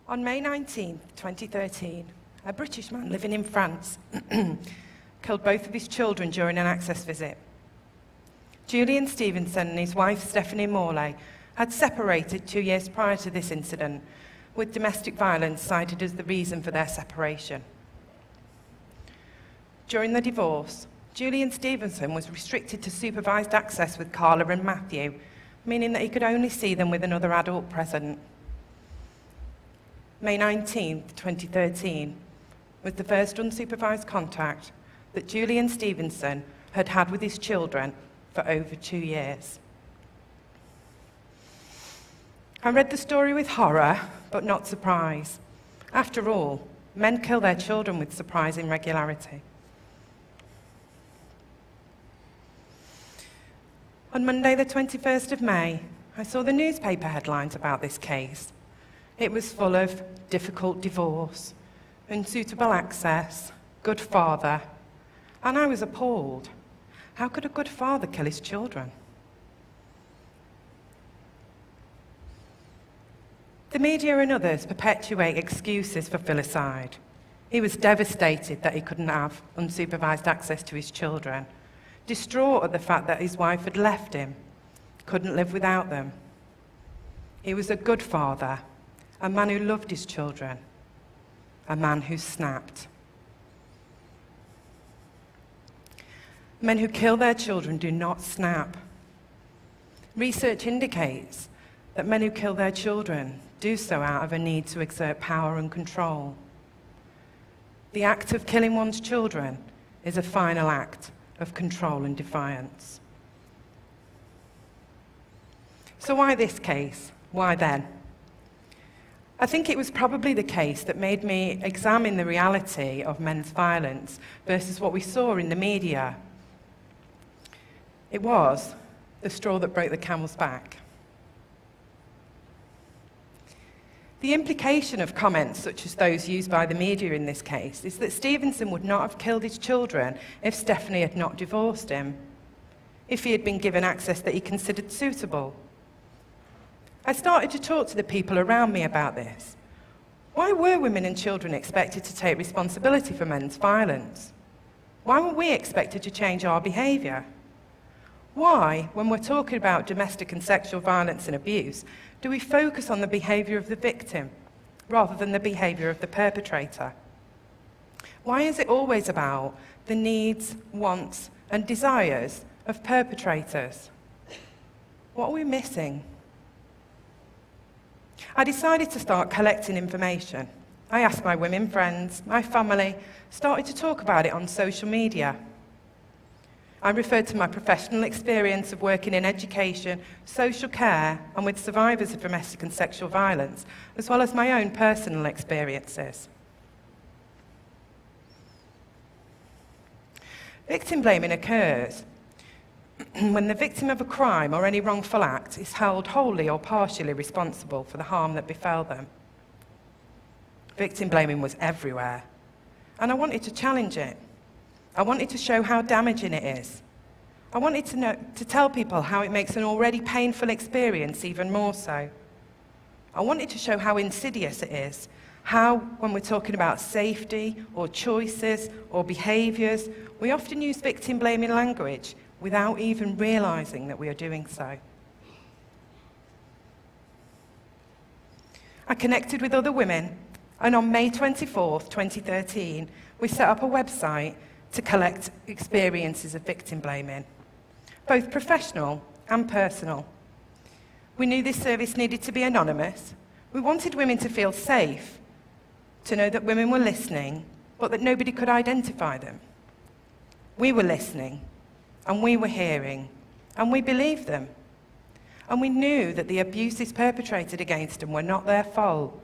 On May 19, 2013, a British man living in France killed both of his children during an access visit. Julian Stevenson and his wife Stephanie Morley had separated 2 years prior to this incident, with domestic violence cited as the reason for their separation. During the divorce, Julian Stevenson was restricted to supervised access with Carla and Matthew, meaning that he could only see them with another adult present. May 19, 2013, was the first unsupervised contact that Julian Stevenson had had with his children for over 2 years. I read the story with horror, but not surprise. After all, men kill their children with surprising regularity. On Monday, the 21st of May, I saw the newspaper headlines about this case. It was full of difficult divorce, unsuitable access, good father, and I was appalled. How could a good father kill his children? The media and others perpetuate excuses for filicide. He was devastated that he couldn't have unsupervised access to his children, distraught at the fact that his wife had left him, couldn't live without them. He was a good father, a man who loved his children, a man who snapped. Men who kill their children do not snap. Research indicates that men who kill their children do so out of a need to exert power and control. The act of killing one's children is a final act of control and defiance. So why this case? Why then? I think it was probably the case that made me examine the reality of men's violence versus what we saw in the media. It was the straw that broke the camel's back. The implication of comments such as those used by the media in this case is that Stevenson would not have killed his children if Stephanie had not divorced him, if he had been given access that he considered suitable. I started to talk to the people around me about this. Why were women and children expected to take responsibility for men's violence? Why were we expected to change our behaviour? Why, when we're talking about domestic and sexual violence and abuse, do we focus on the behaviour of the victim rather than the behaviour of the perpetrator? Why is it always about the needs, wants, and desires of perpetrators? What are we missing? I decided to start collecting information. I asked my women friends, my family, started to talk about it on social media. I referred to my professional experience of working in education, social care, and with survivors of domestic and sexual violence, as well as my own personal experiences. Victim blaming occurs when the victim of a crime or any wrongful act is held wholly or partially responsible for the harm that befell them. Victim blaming was everywhere, and I wanted to challenge it. I wanted to show how damaging it is. I wanted to tell people how it makes an already painful experience even more so. I wanted to show how insidious it is, how, when we're talking about safety or choices or behaviours, we often use victim-blaming language without even realising that we are doing so. I connected with other women, and on May 24th, 2013, we set up a website to collect experiences of victim blaming, both professional and personal. We knew this service needed to be anonymous. We wanted women to feel safe, to know that women were listening, but that nobody could identify them. We were listening, and we were hearing, and we believed them. And we knew that the abuses perpetrated against them were not their fault,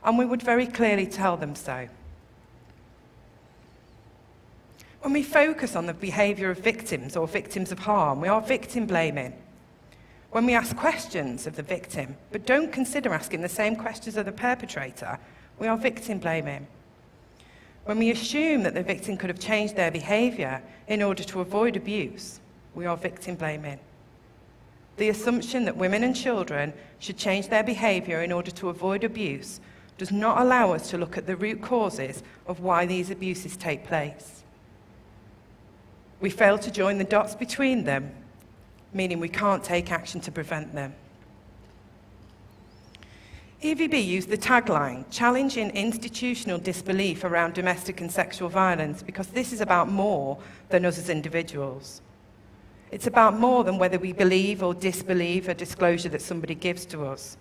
and we would very clearly tell them so. When we focus on the behaviour of victims or victims of harm, we are victim blaming. When we ask questions of the victim, but don't consider asking the same questions of the perpetrator, we are victim blaming. When we assume that the victim could have changed their behaviour in order to avoid abuse, we are victim blaming. The assumption that women and children should change their behaviour in order to avoid abuse does not allow us to look at the root causes of why these abuses take place. We fail to join the dots between them, meaning we can't take action to prevent them. EVB used the tagline, challenging institutional disbelief around domestic and sexual violence, because this is about more than us as individuals. It's about more than whether we believe or disbelieve a disclosure that somebody gives to us.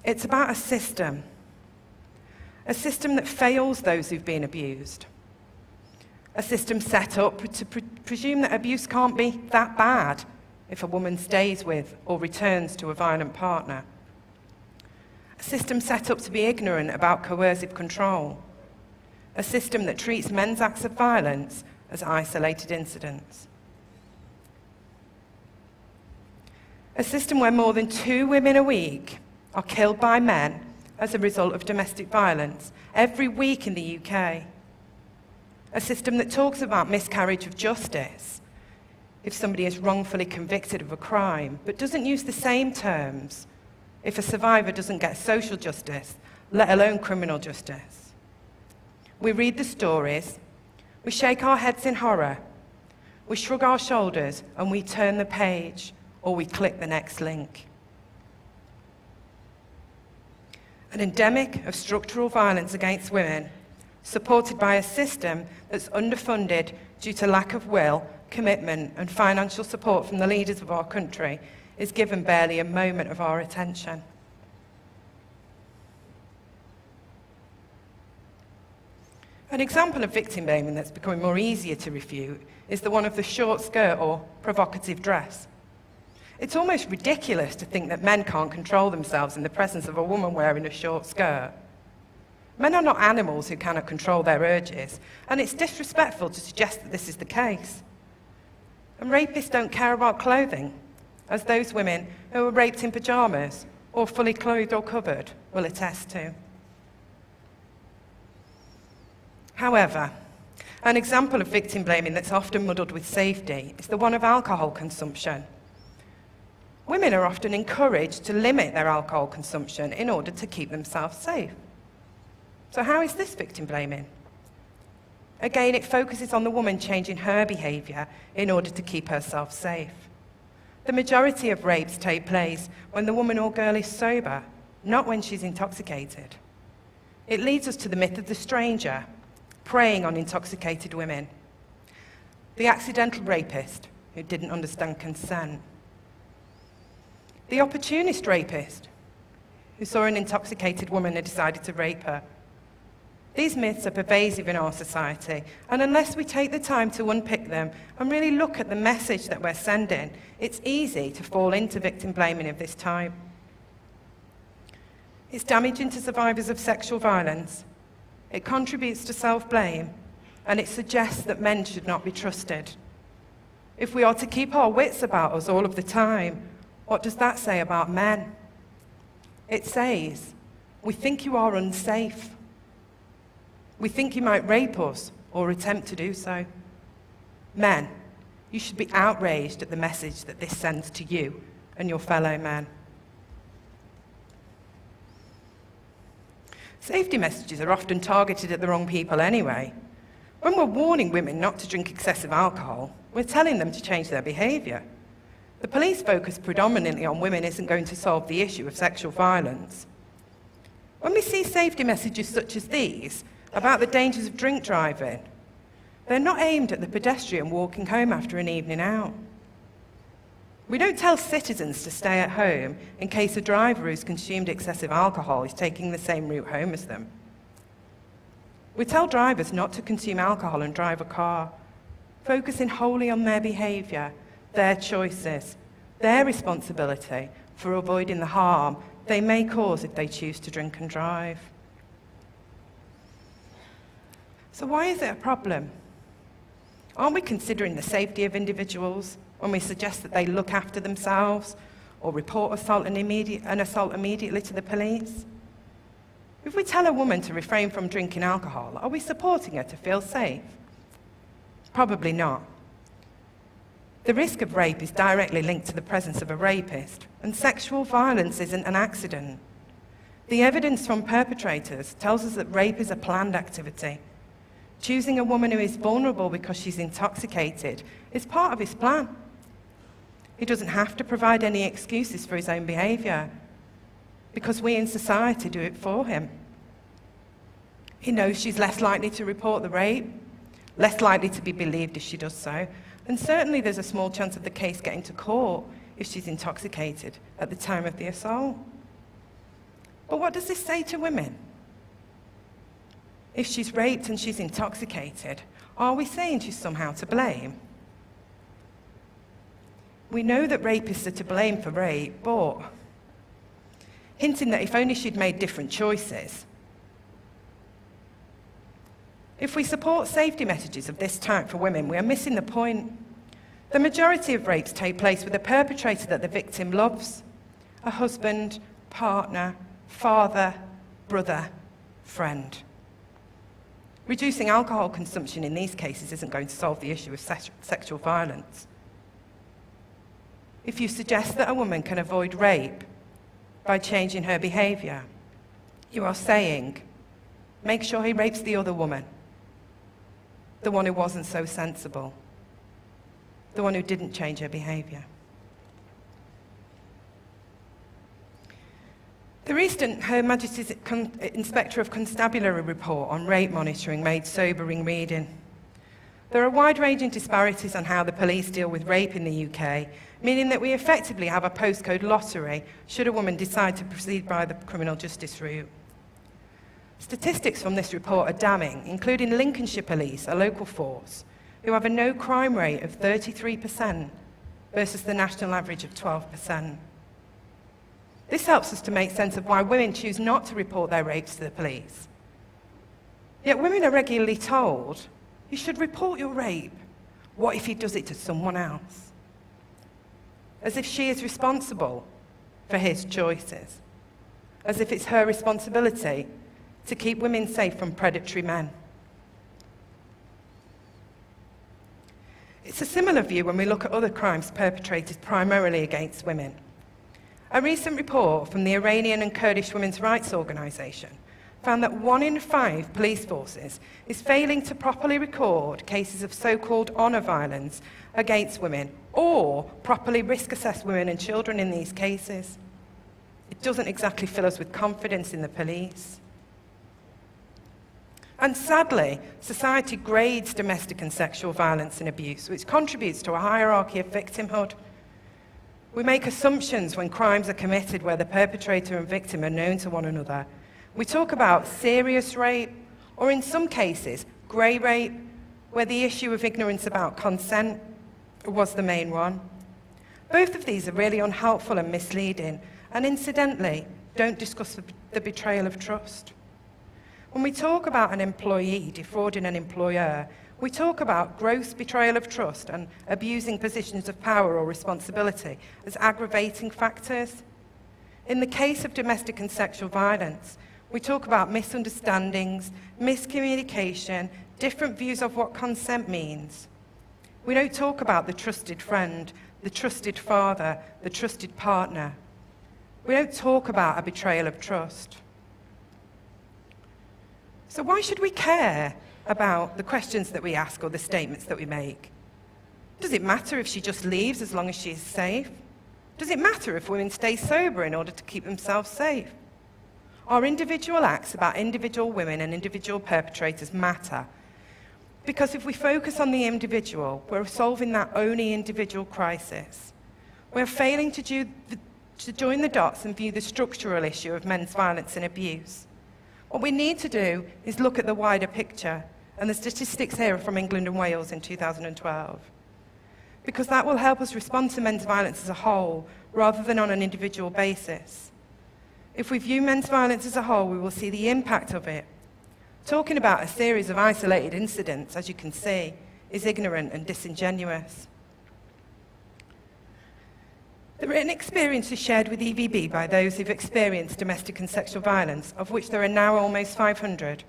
It's about a system that fails those who've been abused. A system set up to presume that abuse can't be that bad if a woman stays with or returns to a violent partner. A system set up to be ignorant about coercive control. A system that treats men's acts of violence as isolated incidents. A system where more than 2 women a week are killed by men as a result of domestic violence every week in the UK. A system that talks about miscarriage of justice if somebody is wrongfully convicted of a crime, but doesn't use the same terms if a survivor doesn't get social justice, let alone criminal justice. We read the stories, we shake our heads in horror, we shrug our shoulders and we turn the page, or we click the next link. An endemic of structural violence against women, supported by a system that's underfunded due to lack of will, commitment and financial support from the leaders of our country, is given barely a moment of our attention. An example of victim blaming that's becoming more easier to refute is the one of the short skirt or provocative dress. It's almost ridiculous to think that men can't control themselves in the presence of a woman wearing a short skirt. Men are not animals who cannot control their urges, and it's disrespectful to suggest that this is the case. And rapists don't care about clothing, as those women who were raped in pyjamas or fully clothed or covered will attest to. However, an example of victim blaming that's often muddled with safety is the one of alcohol consumption. Women are often encouraged to limit their alcohol consumption in order to keep themselves safe. So how is this victim blaming? Again, it focuses on the woman changing her behaviour in order to keep herself safe. The majority of rapes take place when the woman or girl is sober, not when she's intoxicated. It leads us to the myth of the stranger, preying on intoxicated women. The accidental rapist who didn't understand consent. The opportunist rapist who saw an intoxicated woman and decided to rape her. These myths are pervasive in our society, and unless we take the time to unpick them and really look at the message that we're sending, it's easy to fall into victim blaming of this type. It's damaging to survivors of sexual violence, it contributes to self-blame, and it suggests that men should not be trusted. If we are to keep our wits about us all of the time, what does that say about men? It says, we think you are unsafe. We think you might rape us or attempt to do so. Men, you should be outraged at the message that this sends to you and your fellow men. Safety messages are often targeted at the wrong people anyway. When we're warning women not to drink excessive alcohol, we're telling them to change their behaviour. The police focus predominantly on women isn't going to solve the issue of sexual violence. When we see safety messages such as these, about the dangers of drink driving, they're not aimed at the pedestrian walking home after an evening out. We don't tell citizens to stay at home in case a driver who's consumed excessive alcohol is taking the same route home as them. We tell drivers not to consume alcohol and drive a car, focusing wholly on their behaviour, their choices, their responsibility for avoiding the harm they may cause if they choose to drink and drive. So why is it a problem? Aren't we considering the safety of individuals when we suggest that they look after themselves or report an assault immediately to the police? If we tell a woman to refrain from drinking alcohol, are we supporting her to feel safe? Probably not. The risk of rape is directly linked to the presence of a rapist, And sexual violence isn't an accident. The evidence from perpetrators tells us that rape is a planned activity. Choosing a woman who is vulnerable because she's intoxicated is part of his plan. He doesn't have to provide any excuses for his own behaviour, because we in society do it for him. He knows she's less likely to report the rape, less likely to be believed if she does so, and certainly there's a small chance of the case getting to court if she's intoxicated at the time of the assault. But what does this say to women? If she's raped and she's intoxicated, are we saying she's somehow to blame? We know that rapists are to blame for rape, but hinting that if only she'd made different choices. If we support safety messages of this type for women, we are missing the point. The majority of rapes take place with a perpetrator that the victim loves: a husband, partner, father, brother, friend. Reducing alcohol consumption in these cases isn't going to solve the issue of sexual violence. If you suggest that a woman can avoid rape by changing her behaviour, you are saying, make sure he rapes the other woman, the one who wasn't so sensible, the one who didn't change her behaviour. The recent Her Majesty's Inspector of Constabulary report on rape monitoring made sobering reading. There are wide-ranging disparities on how the police deal with rape in the UK, meaning that we effectively have a postcode lottery should a woman decide to proceed by the criminal justice route. Statistics from this report are damning, including Lincolnshire Police, a local force, who have a no-crime rate of 33% versus the national average of 12%. This helps us to make sense of why women choose not to report their rapes to the police. Yet women are regularly told, you should report your rape. What if he does it to someone else? As if she is responsible for his choices. As if it's her responsibility to keep women safe from predatory men. It's a similar view when we look at other crimes perpetrated primarily against women. A recent report from the Iranian and Kurdish women's rights organisation found that 1 in 5 police forces is failing to properly record cases of so-called honour violence against women or properly risk assess women and children in these cases. It doesn't exactly fill us with confidence in the police. And sadly, society grades domestic and sexual violence and abuse, which contributes to a hierarchy of victimhood. We make assumptions when crimes are committed where the perpetrator and victim are known to one another. We talk about serious rape, or in some cases, grey rape, where the issue of ignorance about consent was the main one. Both of these are really unhelpful and misleading, and incidentally, don't discuss the betrayal of trust. When we talk about an employee defrauding an employer, we talk about gross betrayal of trust and abusing positions of power or responsibility as aggravating factors. In the case of domestic and sexual violence, we talk about misunderstandings, miscommunication, different views of what consent means. We don't talk about the trusted friend, the trusted father, the trusted partner. We don't talk about a betrayal of trust. So why should we care about the questions that we ask or the statements that we make? Does it matter if she just leaves as long as she is safe? Does it matter if women stay sober in order to keep themselves safe? Our individual acts about individual women and individual perpetrators matter. Because if we focus on the individual, we're solving that only individual crisis. We're failing to join the dots and view the structural issue of men's violence and abuse. What we need to do is look at the wider picture, and the statistics here are from England and Wales in 2012. Because that will help us respond to men's violence as a whole, rather than on an individual basis. If we view men's violence as a whole, we will see the impact of it. Talking about a series of isolated incidents, as you can see, is ignorant and disingenuous. The written experience is shared with EVB by those who've experienced domestic and sexual violence, of which there are now almost 500,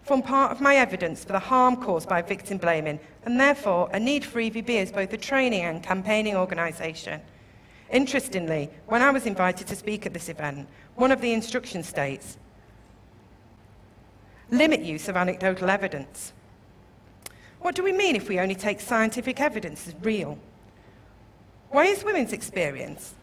form part of my evidence for the harm caused by victim blaming, and therefore a need for EVB as both a training and campaigning organisation. Interestingly, when I was invited to speak at this event, one of the instructions states, limit use of anecdotal evidence. What do we mean if we only take scientific evidence as real? Why is women's experience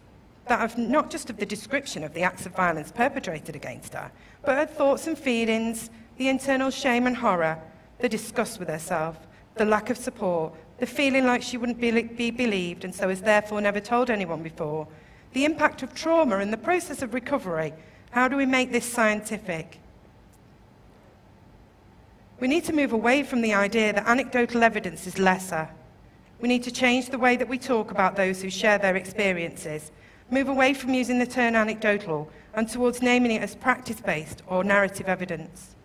that of not just of the description of the acts of violence perpetrated against her, but her thoughts and feelings, the internal shame and horror, the disgust with herself, the lack of support, the feeling like she wouldn't be believed and so has therefore never told anyone before, the impact of trauma and the process of recovery? How do we make this scientific? We need to move away from the idea that anecdotal evidence is lesser. We need to change the way that we talk about those who share their experiences, move away from using the term anecdotal and towards naming it as practice-based or narrative evidence.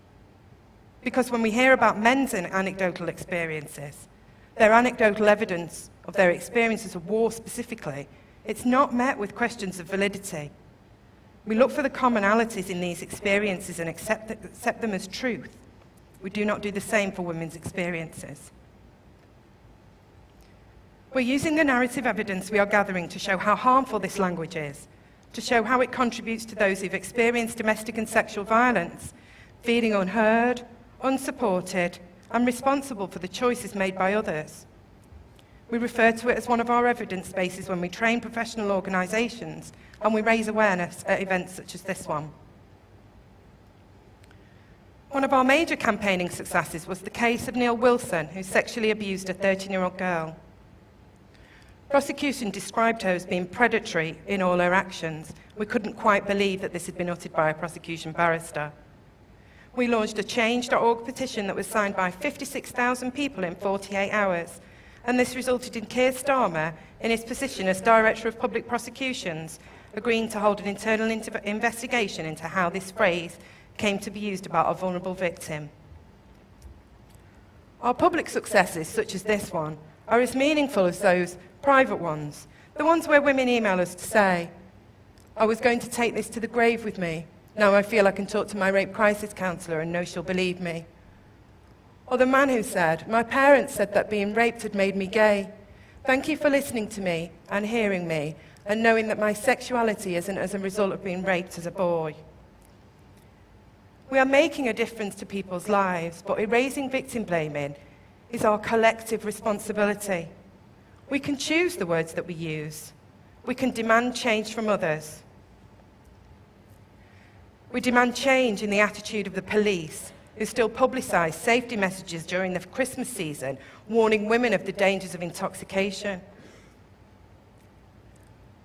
Because when we hear about men's anecdotal experiences, their anecdotal evidence of their experiences of war specifically, it's not met with questions of validity. We look for the commonalities in these experiences and accept them as truth. We do not do the same for women's experiences. We're using the narrative evidence we are gathering to show how harmful this language is, to show how it contributes to those who've experienced domestic and sexual violence, feeling unheard, unsupported, and responsible for the choices made by others. We refer to it as one of our evidence bases when we train professional organisations and we raise awareness at events such as this one. One of our major campaigning successes was the case of Neil Wilson, who sexually abused a 13-year-old girl. Prosecution described her as being predatory in all her actions. We couldn't quite believe that this had been uttered by a prosecution barrister. We launched a change.org petition that was signed by 56,000 people in 48 hours, and this resulted in Keir Starmer, in his position as Director of Public Prosecutions, agreeing to hold an internal investigation into how this phrase came to be used about a vulnerable victim. Our public successes, such as this one, are as meaningful as those private ones, the ones where women email us to say, I was going to take this to the grave with me. Now I feel I can talk to my rape crisis counsellor and know she'll believe me. Or the man who said, my parents said that being raped had made me gay. Thank you for listening to me and hearing me and knowing that my sexuality isn't as a result of being raped as a boy. We are making a difference to people's lives, but erasing victim blaming is our collective responsibility. We can choose the words that we use. We can demand change from others. We demand change in the attitude of the police, who still publicise safety messages during the Christmas season, warning women of the dangers of intoxication.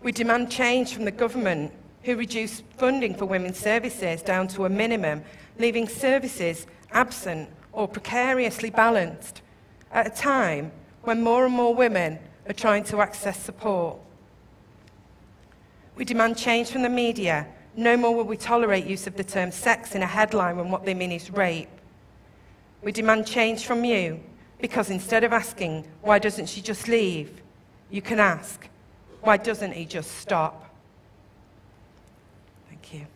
We demand change from the government, who reduce funding for women's services down to a minimum, leaving services absent or precariously balanced at a time when more and more women are trying to access support. We demand change from the media. No more will we tolerate use of the term sex in a headline when what they mean is rape. We demand change from you, because instead of asking, why doesn't she just leave, you can ask, why doesn't he just stop? Thank you.